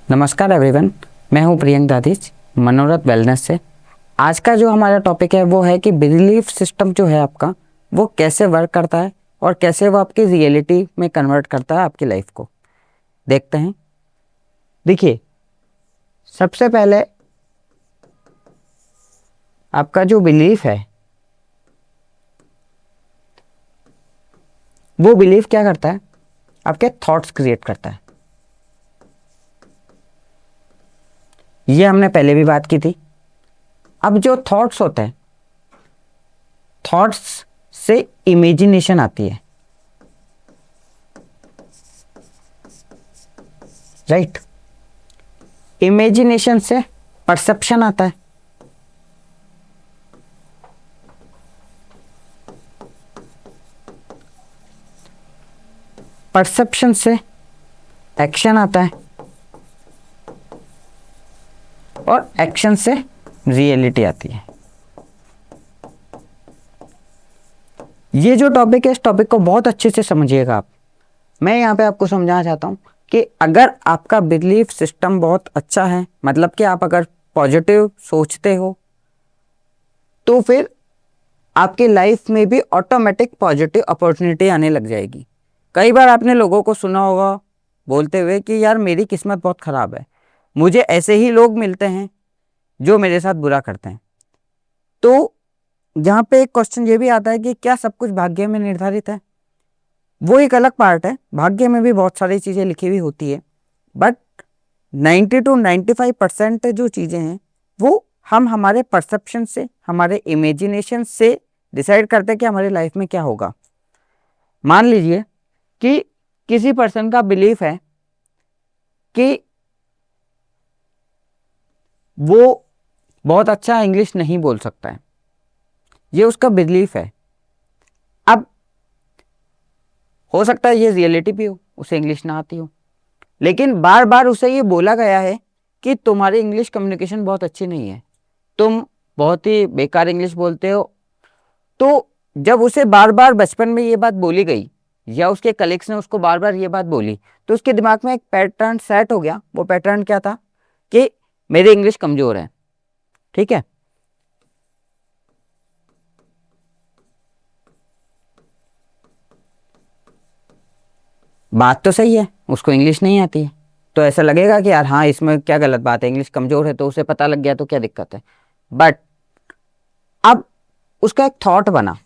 नमस्कार एवरीवन, मैं हूं प्रियंक दाधीच मनोरथ वेलनेस से। आज का जो हमारा टॉपिक है वो है कि बिलीफ सिस्टम जो है आपका वो कैसे वर्क करता है और कैसे वो आपकी रियलिटी में कन्वर्ट करता है आपकी लाइफ को। देखते हैं। देखिए, सबसे पहले आपका जो बिलीफ है वो बिलीफ क्या करता है, आपके थॉट्स क्रिएट करता है। ये हमने पहले भी बात की थी। अब जो थॉट्स होते हैं, थॉट्स से इमेजिनेशन आती है, राइट। इमेजिनेशन से परसेप्शन आता है, परसेप्शन से एक्शन आता है और एक्शन से रियलिटी आती है। ये जो टॉपिक है, इस टॉपिक को बहुत अच्छे से समझिएगा आप। मैं यहाँ पे आपको समझाना चाहता हूँ कि अगर आपका बिलीफ सिस्टम बहुत अच्छा है, मतलब कि आप अगर पॉजिटिव सोचते हो, तो फिर आपकी लाइफ में भी ऑटोमेटिक पॉजिटिव अपॉर्चुनिटी आने लग जाएगी। कई बार आपने लोगों को सुना होगा बोलते हुए कि यार मेरी किस्मत बहुत ख़राब है, मुझे ऐसे ही लोग मिलते हैं जो मेरे साथ बुरा करते हैं। तो यहाँ पे एक क्वेश्चन ये भी आता है कि क्या सब कुछ भाग्य में निर्धारित है? वो एक अलग पार्ट है, भाग्य में भी बहुत सारी चीज़ें लिखी हुई होती है, बट 90 to 95% जो चीज़ें हैं वो हम हमारे परसेप्शन से, हमारे इमेजिनेशन से डिसाइड करते हैं कि हमारी लाइफ में क्या होगा। मान लीजिए कि किसी पर्सन का बिलीफ है कि वो बहुत अच्छा इंग्लिश नहीं बोल सकता है, ये उसका बिलीफ है। अब हो सकता है ये रियलिटी भी हो, उसे इंग्लिश ना आती हो, लेकिन बार बार उसे ये बोला गया है कि तुम्हारी इंग्लिश कम्युनिकेशन बहुत अच्छी नहीं है, तुम बहुत ही बेकार इंग्लिश बोलते हो। तो जब उसे बार बार बचपन में ये बात बोली गई या उसके कलीग्स ने उसको बार बार ये बात बोली, तो उसके दिमाग में एक पैटर्न सेट हो गया। वो पैटर्न क्या था कि मेरी इंग्लिश कमजोर है। ठीक है, बात तो सही है, उसको इंग्लिश नहीं आती है, तो ऐसा लगेगा कि यार हाँ, इसमें क्या गलत बात है, इंग्लिश कमजोर है तो उसे पता लग गया तो क्या दिक्कत है। बट अब उसका एक थॉट बना।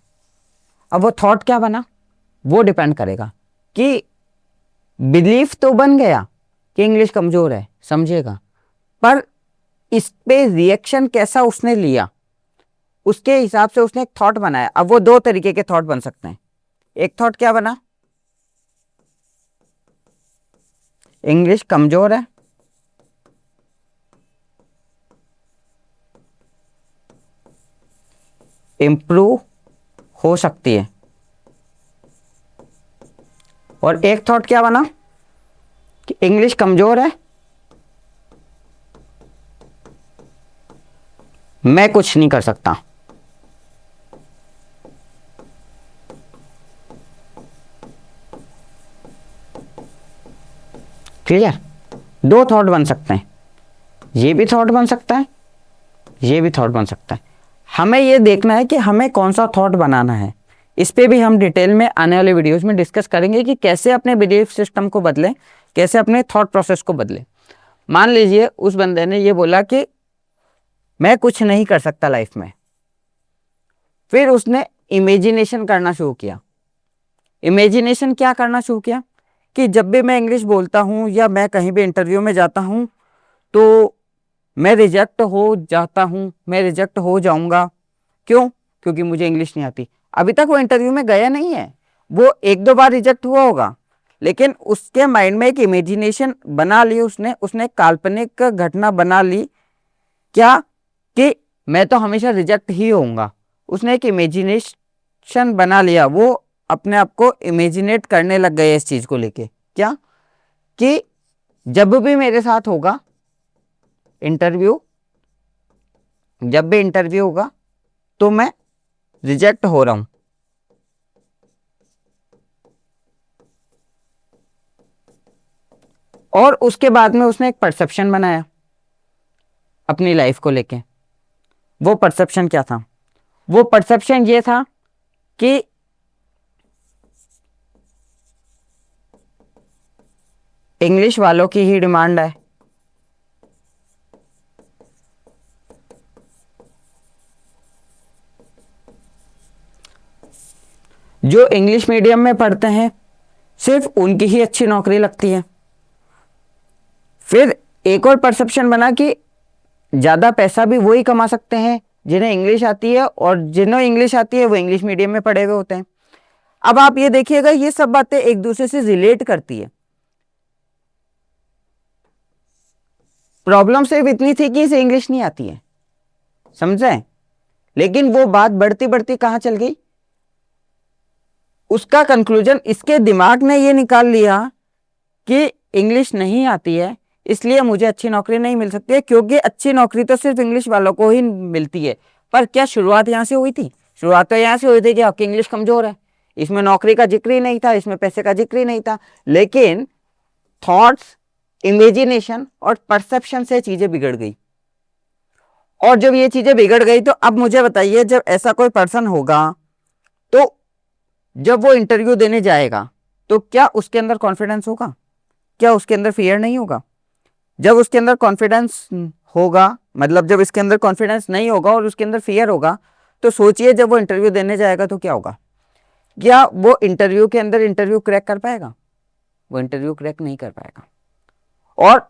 अब वो थॉट क्या बना, वो डिपेंड करेगा कि बिलीफ तो बन गया कि इंग्लिश कमजोर है, समझिएगा, पर इस पे रिएक्शन कैसा उसने लिया, उसके हिसाब से उसने एक थॉट बनाया। अब वो दो तरीके के थॉट बन सकते हैं। एक थॉट क्या बना, इंग्लिश कमजोर है, इंप्रूव हो सकती है। और एक थॉट क्या बना कि इंग्लिश कमजोर है, मैं कुछ नहीं कर सकता। क्लियर? दो थॉट बन सकते हैं, ये भी थॉट बन सकता है, ये भी थॉट बन सकता है। हमें ये देखना है कि हमें कौन सा थॉट बनाना है। इस पे भी हम डिटेल में आने वाले वीडियोस में डिस्कस करेंगे कि कैसे अपने बिलीफ सिस्टम को बदलें, कैसे अपने थॉट प्रोसेस को बदलें। मान लीजिए उस बंदे ने ये बोला कि मैं कुछ नहीं कर सकता लाइफ में, फिर उसने इमेजिनेशन करना शुरू किया। इमेजिनेशन क्या करना शुरू किया कि जब भी मैं इंग्लिश बोलता हूँ या मैं कहीं भी इंटरव्यू में जाता हूँ तो मैं रिजेक्ट हो जाता हूँ, मैं रिजेक्ट हो जाऊंगा। क्यों? क्योंकि मुझे इंग्लिश नहीं आती। अभी तक वो इंटरव्यू में गया नहीं है, वो एक दो बार रिजेक्ट हुआ होगा, लेकिन उसके माइंड में एक इमेजिनेशन बना ली उसने, उसने एक काल्पनिक घटना बना ली। क्या? कि मैं तो हमेशा रिजेक्ट ही होऊंगा। उसने एक इमेजिनेशन बना लिया, वो अपने आप को इमेजिनेट करने लग गए इस चीज को लेके। क्या? कि जब भी मेरे साथ होगा इंटरव्यू, जब भी इंटरव्यू होगा तो मैं रिजेक्ट हो रहा हूं। और उसके बाद में उसने एक परसेप्शन बनाया अपनी लाइफ को लेके। वो परसेप्शन क्या था? वो परसेप्शन ये था कि इंग्लिश वालों की ही डिमांड है, जो इंग्लिश मीडियम में पढ़ते हैं सिर्फ उनकी ही अच्छी नौकरी लगती है। फिर एक और परसेप्शन बना कि ज़्यादा पैसा भी वही कमा सकते हैं जिन्हें इंग्लिश आती है, और जिन्हें इंग्लिश आती है वो इंग्लिश मीडियम में पढ़े हुए होते हैं। अब आप ये देखिएगा, ये सब बातें एक दूसरे से रिलेट करती है। प्रॉब्लम सिर्फ इतनी थी कि इसे इंग्लिश नहीं आती है, समझे? लेकिन वो बात बढ़ती बढ़ती कहां चल गई? उसका कंक्लूजन इसके दिमाग ने ये निकाल लिया कि इंग्लिश नहीं आती है इसलिए मुझे अच्छी नौकरी नहीं मिल सकती है, क्योंकि अच्छी नौकरी तो सिर्फ इंग्लिश वालों को ही मिलती है। पर क्या शुरुआत यहां से हुई थी? शुरुआत तो यहां से हुई थी कि आपकी इंग्लिश कमजोर है। इसमें नौकरी का जिक्र ही नहीं था, इसमें पैसे का जिक्र ही नहीं था। लेकिन थॉट्स, इमेजिनेशन और परसेप्शन से चीजें बिगड़ गई। और जब ये चीजें बिगड़ गई तो अब मुझे बताइए, जब ऐसा कोई पर्सन होगा तो जब वो इंटरव्यू देने जाएगा तो क्या उसके अंदर कॉन्फिडेंस होगा? क्या उसके अंदर फियर नहीं होगा? जब उसके अंदर कॉन्फिडेंस होगा, मतलब जब इसके अंदर कॉन्फिडेंस नहीं होगा और उसके अंदर फियर होगा, तो सोचिए जब वो इंटरव्यू देने जाएगा तो क्या होगा? क्या वो इंटरव्यू के अंदर इंटरव्यू क्रैक कर पाएगा? वो इंटरव्यू क्रैक नहीं कर पाएगा। और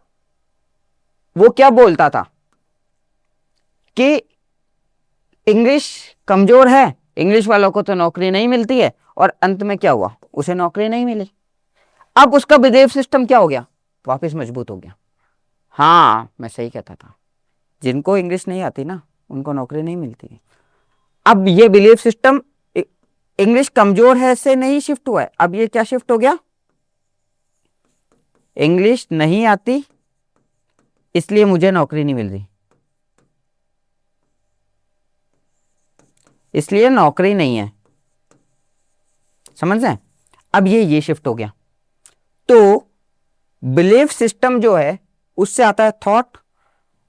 वो क्या बोलता था कि इंग्लिश कमजोर है, इंग्लिश वालों को तो नौकरी नहीं मिलती है, और अंत में क्या हुआ? उसे नौकरी नहीं मिली। अब उसका बिलीव सिस्टम क्या हो गया? वापस मजबूत हो गया। हाँ, मैं सही कहता था, जिनको इंग्लिश नहीं आती ना उनको नौकरी नहीं मिलती। अब ये बिलीव सिस्टम इंग्लिश कमजोर है से नहीं शिफ्ट हुआ है, अब ये क्या शिफ्ट हो गया? इंग्लिश नहीं आती इसलिए मुझे नौकरी नहीं मिल रही, इसलिए नौकरी नहीं है। समझ रहे हैं? अब ये शिफ्ट हो गया। तो बिलीफ सिस्टम जो है उससे आता है थॉट,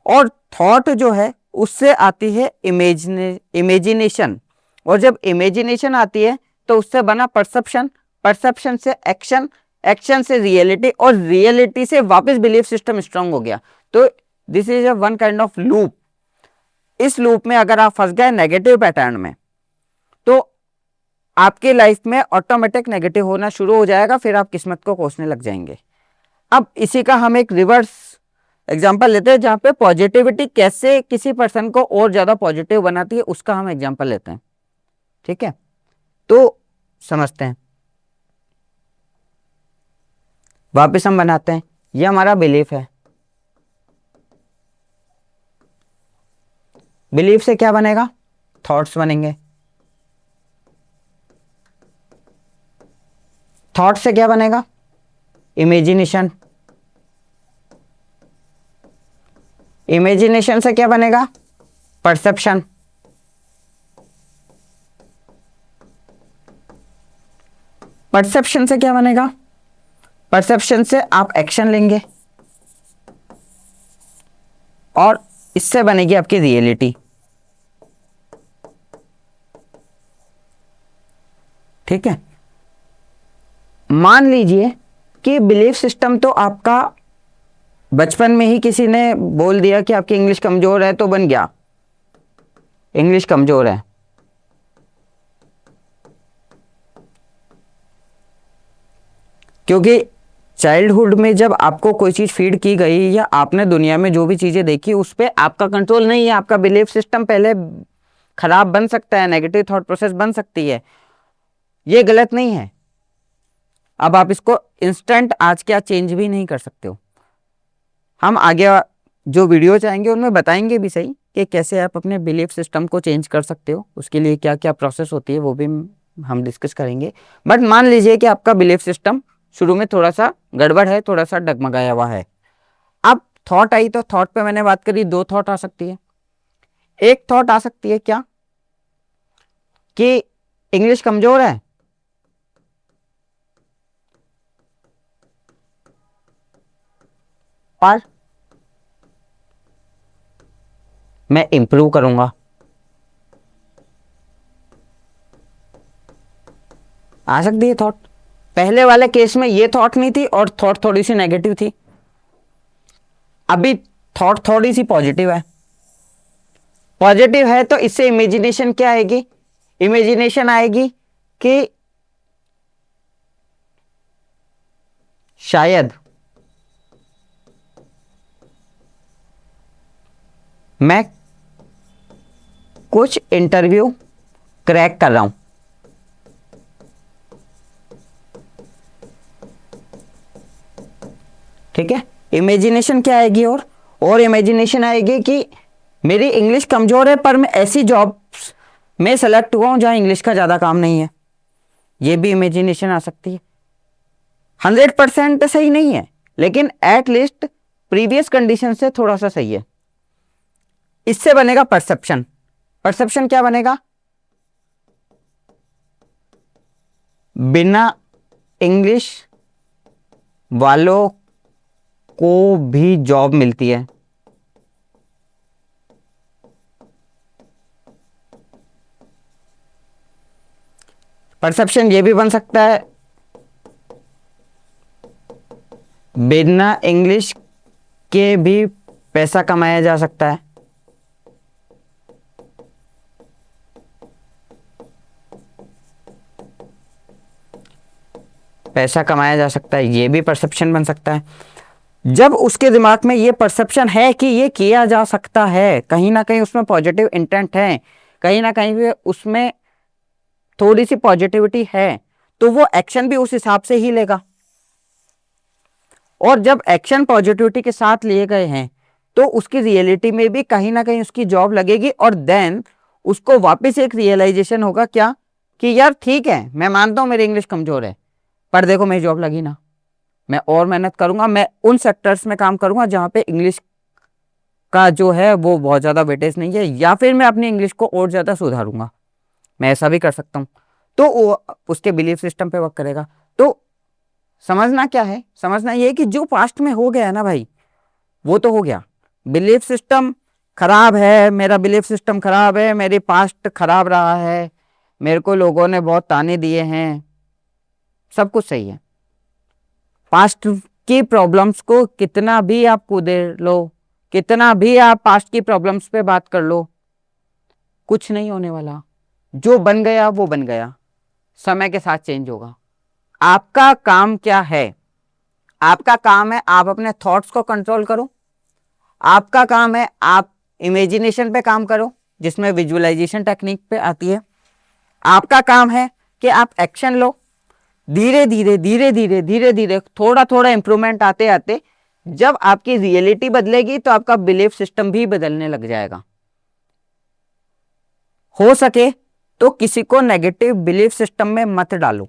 और थॉट जो है उससे आती है इमेजिनेशन, और जब इमेजिनेशन आती है तो उससे बना परसेप्शन, परसेप्शन से एक्शन, एक्शन से रियलिटी, और रियलिटी से वापस बिलीफ सिस्टम स्ट्रांग हो गया। तो this is a one kind of loop. इस लूप में अगर आप फंस गए नेगेटिव पैटर्न में तो आपकी लाइफ में ऑटोमेटिक नेगेटिव होना शुरू हो जाएगा, फिर आप किस्मत को कोसने लग जाएंगे। अब इसी का हम एक रिवर्स एग्जांपल लेते हैं, जहां पे पॉजिटिविटी कैसे किसी पर्सन को और ज्यादा पॉजिटिव बनाती है उसका हम एग्जांपल लेते हैं। ठीक है, तो समझते हैं, वापस हम बनाते हैं। ये हमारा बिलीफ है। बिलीफ से क्या बनेगा? थॉट्स बनेंगे। थॉट से क्या बनेगा? इमेजिनेशन। इमेजिनेशन से क्या बनेगा? परसेप्शन। परसेप्शन से क्या बनेगा? परसेप्शन से आप एक्शन लेंगे, और इससे बनेगी आपकी रियलिटी। ठीक है, मान लीजिए कि बिलीफ सिस्टम तो आपका बचपन में ही किसी ने बोल दिया कि आपकी इंग्लिश कमजोर है, तो बन गया इंग्लिश कमजोर है। क्योंकि चाइल्डहुड में जब आपको कोई चीज फीड की गई या आपने दुनिया में जो भी चीजें देखी उस पर आपका कंट्रोल नहीं है, आपका बिलीफ सिस्टम पहले खराब बन सकता है, नेगेटिव थॉट प्रोसेस बन सकती है, ये गलत नहीं है। अब आप इसको इंस्टेंट आज क्या चेंज भी नहीं कर सकते हो। हम आगे जो वीडियो चाहेंगे उनमें बताएंगे भी सही कि कैसे आप अपने बिलीफ सिस्टम को चेंज कर सकते हो, उसके लिए क्या क्या प्रोसेस होती है वो भी हम डिस्कस करेंगे। बट मान लीजिए कि आपका बिलीफ सिस्टम शुरू में थोड़ा सा गड़बड़ है, थोड़ा सा डगमगाया हुआ है। अब थॉट आई, तो थॉट पे मैंने बात करी, दो थॉट आ सकती है। एक थॉट आ सकती है क्या कि इंग्लिश कमजोर है, पर मैं इंप्रूव करूंगा। आ सकती है थॉट। पहले वाले केस में ये थॉट नहीं थी और थॉट थोड़ी सी नेगेटिव थी, अभी थॉट थोड़ी सी पॉजिटिव है। पॉजिटिव है तो इससे इमेजिनेशन क्या आएगी, इमेजिनेशन आएगी कि शायद मैं कुछ इंटरव्यू क्रैक कर रहा हूं। ठीक है, इमेजिनेशन क्या आएगी, और इमेजिनेशन आएगी कि मेरी इंग्लिश कमजोर है पर मैं ऐसी जॉब्स में सेलेक्ट हुआ हूं जहां इंग्लिश का ज्यादा काम नहीं है। ये भी इमेजिनेशन आ सकती है। 100% सही नहीं है, लेकिन एट लीस्ट प्रीवियस कंडीशन से थोड़ा सा सही है। इससे बनेगा परसेप्शन। परसेप्शन क्या बनेगा, बिना इंग्लिश वालों को भी जॉब मिलती है। परसेप्शन ये भी बन सकता है, बिना इंग्लिश के भी पैसा कमाया जा सकता है। पैसा कमाया जा सकता है, ये भी परसेप्शन बन सकता है। जब उसके दिमाग में ये परसेप्शन है कि ये किया जा सकता है, कहीं ना कहीं उसमें पॉजिटिव इंटेंट है, कहीं ना कहीं उसमें थोड़ी सी पॉजिटिविटी है, तो वो एक्शन भी उस हिसाब से ही लेगा। और जब एक्शन पॉजिटिविटी के साथ लिए गए हैं तो उसकी रियलिटी में भी कहीं ना कहीं उसकी जॉब लगेगी। और देन उसको वापस एक रियलाइजेशन होगा क्या, कि यार ठीक है, मैं मानता हूं मेरी इंग्लिश कमजोर है, पर देखो मेरी जॉब लगी ना, मैं और मेहनत करूंगा, मैं उन सेक्टर्स में काम करूंगा जहां पे इंग्लिश का जो है वो बहुत ज़्यादा वेटेज नहीं है, या फिर मैं अपनी इंग्लिश को और ज़्यादा सुधारूंगा। मैं ऐसा भी कर सकता हूँ। तो वो उसके बिलीफ सिस्टम पे वर्क करेगा। तो समझना क्या है, समझना ये है कि जो पास्ट में हो गया है ना भाई, वो तो हो गया। बिलीफ सिस्टम खराब है, मेरा बिलीफ सिस्टम खराब है, मेरी पास्ट खराब रहा है, मेरे को लोगों ने बहुत ताने दिए हैं, सब कुछ सही है। पास्ट की प्रॉब्लम्स को कितना भी आप कूदे लो, कितना भी आप पास्ट की प्रॉब्लम्स पे बात कर लो, कुछ नहीं होने वाला। जो बन गया वो बन गया, समय के साथ चेंज होगा। आपका काम क्या है, आपका काम है आप अपने थॉट्स को कंट्रोल करो। आपका काम है आप इमेजिनेशन पे काम करो, जिसमें विजुअलाइजेशन टेक्निक पे आती है। आपका काम है कि आप एक्शन लो। धीरे धीरे धीरे धीरे धीरे धीरे थोड़ा थोड़ा इंप्रूवमेंट आते आते जब आपकी रियलिटी बदलेगी तो आपका बिलीफ सिस्टम भी बदलने लग जाएगा। हो सके तो किसी को नेगेटिव बिलीफ सिस्टम में मत डालो।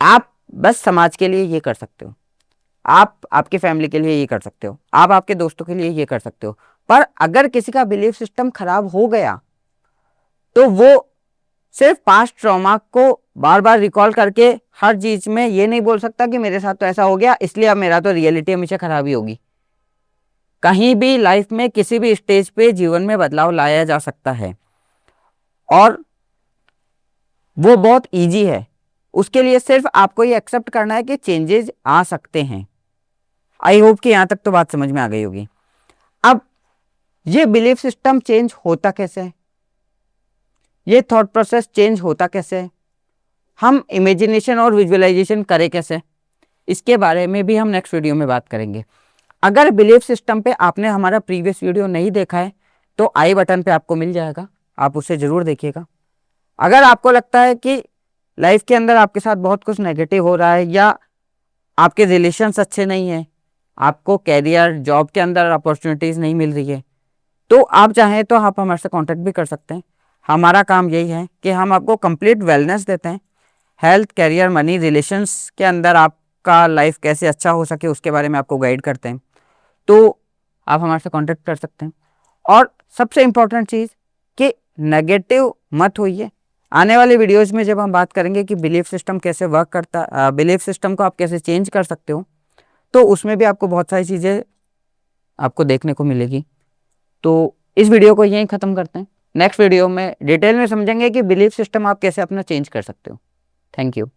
आप बस समाज के लिए ये कर सकते हो, आप आपकी फैमिली के लिए ये कर सकते हो, आप आपके दोस्तों के लिए ये कर सकते हो। पर अगर किसी का बिलीफ सिस्टम खराब हो गया तो वो सिर्फ पास्ट ट्रॉमा को बार बार रिकॉल करके हर चीज में ये नहीं बोल सकता कि मेरे साथ तो ऐसा हो गया इसलिए अब मेरा तो रियलिटी हमेशा खराब ही होगी। कहीं भी लाइफ में किसी भी स्टेज पे जीवन में बदलाव लाया जा सकता है और वो बहुत इजी है। उसके लिए सिर्फ आपको ये एक्सेप्ट करना है कि चेंजेस आ सकते हैं। आई होप कि यहां तक तो बात समझ में आ गई होगी। अब ये बिलीफ सिस्टम चेंज होता कैसे है, ये थॉट प्रोसेस चेंज होता कैसे है, हम इमेजिनेशन और विजुअलाइजेशन करें कैसे, इसके बारे में भी हम नेक्स्ट वीडियो में बात करेंगे। अगर बिलीफ सिस्टम पे आपने हमारा प्रीवियस वीडियो नहीं देखा है तो आई बटन पे आपको मिल जाएगा, आप उसे जरूर देखिएगा। अगर आपको लगता है कि लाइफ के अंदर आपके साथ बहुत कुछ नेगेटिव हो रहा है या आपके रिलेशंस अच्छे नहीं हैं, आपको कैरियर जॉब के अंदर अपॉर्चुनिटीज़ नहीं मिल रही है, तो आप चाहें तो आप हमारे से कांटेक्ट भी कर सकते हैं। हमारा काम यही है कि हम आपको कंप्लीट वेलनेस देते हैं। हेल्थ, कैरियर, मनी, रिलेशंस के अंदर आपका लाइफ कैसे अच्छा हो सके उसके बारे में आपको गाइड करते हैं। तो आप हमारे से कांटेक्ट कर सकते हैं। और सबसे इम्पोर्टेंट चीज़ कि नेगेटिव मत होइए। आने वाले वीडियोज़ में जब हम बात करेंगे कि बिलीफ सिस्टम कैसे वर्क करता, बिलीफ सिस्टम को आप कैसे चेंज कर सकते हो, तो उसमें भी आपको बहुत सारी चीज़ें आपको देखने को मिलेगी। तो इस वीडियो को यहीं ख़त्म करते हैं। नेक्स्ट वीडियो में डिटेल में समझेंगे कि बिलीफ सिस्टम आप कैसे अपना चेंज कर सकते हो। Thank you.